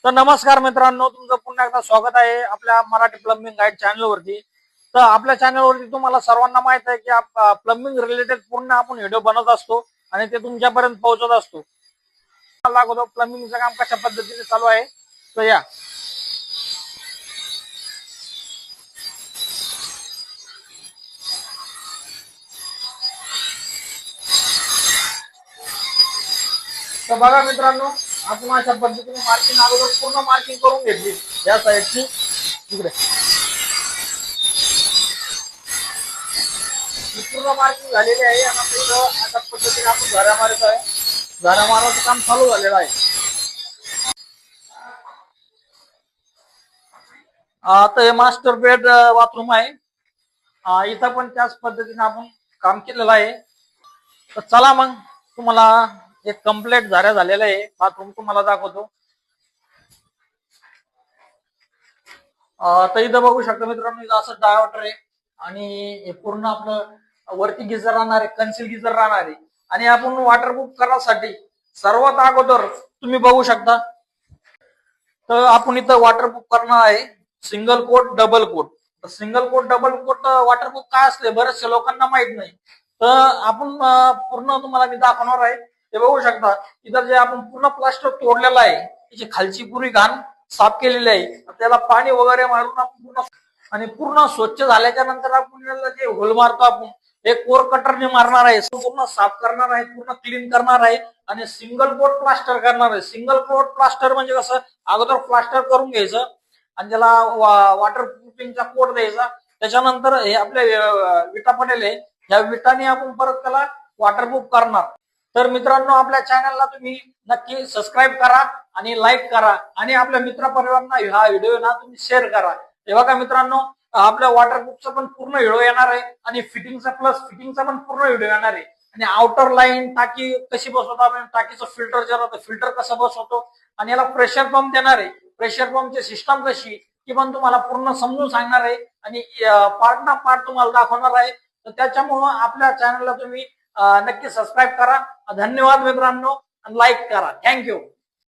तर नमस्कार मित्रांनो, तुमचं पुन्हा एकदा स्वागत आहे आपल्या मराठी प्लंबिंग गाईड चॅनलवरती। तर आपल्या चॅनलवरती तुम्हाला सर्वांना माहित आहे की प्लंबिंग रिलेटेड पूर्ण आपण व्हिडिओ बनवत असतो आणि ते तुमच्यापर्यंत पोहोचत असतो। दाखवतो प्लंबिंगचं काम कशा पद्धतीने चालू आहे। तर या तर बघा मित्रांनो, आपण अशा पद्धतीने मार्किंग अगोदर पूर्ण मार्किंग करून घेतली या साईडची। इकडे पूर्ण मार्किंग झालेली आहे आणि अशा पद्धतीने आपण झाऱ्या मारत आहे। झाऱ्या मारण्याचं काम चालू झालेलं आहे। आता हे मास्टर बेड बाथरूम आहे। इथं पण त्याच पद्धतीने आपण काम केलेलं आहे। तर चला मग तुम्हाला एक कम्प्लीट झाऱ्या झालेला आहे बाथरूम तुम्हाला दाखवतो। तर इथं बघू शकता मित्रांनो, इथं असं डायव्हर्टर आहे आणि हे पूर्ण आपलं वरती गिझर राहणार आहे, कन्सिल गिझर राहणार आहे। आणि आपण वॉटरप्रूफ करण्यासाठी सर्वात अगोदर तुम्ही बघू शकता, तर आपण इथं वॉटरप्रूफ करणार आहे सिंगल कोट डबल कोट। तर single coat double coat waterproof काय असते बरेचशा लोकांना माहित नाही। तर आपण पूर्ण तुम्हाला मी दाखवणार आहे। ते बघू शकता, इथं जे आपण पूर्ण प्लास्टर तोडलेलं आहे, त्याची खालची पुरी घाण साफ केलेली आहे। त्याला पाणी वगैरे मारून आपण पूर्ण आणि पूर्ण स्वच्छ झाल्याच्या नंतर आपण याला जे होल मारतो, आपण एक कोर कटरने मारणार आहे, पूर्ण साफ करणार आहे, पूर्ण क्लीन करणार आहे आणि सिंगल कोट प्लास्टर करणार आहे। सिंगल कोट प्लास्टर म्हणजे कसं, अगोदर प्लास्टर करून घ्यायचं आणि त्याला वॉटर प्रूफिंगचा कोट द्यायचा। त्याच्यानंतर हे आपल्या विटा पडेल आहे, ह्या विटाने आपण परत त्याला वॉटरप्रूफ करणार। तर मित्रांनो, आपल्या चॅनलला तुम्ही नक्की सबस्क्राईब करा आणि लाईक करा आणि आपल्या मित्रपरिवारांना हा व्हिडिओ ना तुम्ही शेअर करा। हे बघा मित्रांनो, आपल्या वॉटरप्रूफचा पण पूर्ण व्हिडिओ येणार आहे आणि फिटिंगचा प्लस फिटिंगचा पण पूर्ण व्हिडिओ येणार आहे। आणि आउटर लाईन टाकी कशी बसवतो आपण, टाकीचं फिल्टर जे राहतं फिल्टर कसं बसवतो आणि याला प्रेशर पंप देणार आहे, प्रेशर पंपची सिस्टम कशी ती पण तुम्हाला पूर्ण समजून सांगणार आहे आणि पार्ट ना पार्ट तुम्हाला दाखवणार आहे। तर त्याच्यामुळं आपल्या चॅनलला तुम्ही नक्की सबस्क्राईब करा। धन्यवाद मित्रांनो, लाईक करा। थँक्यू।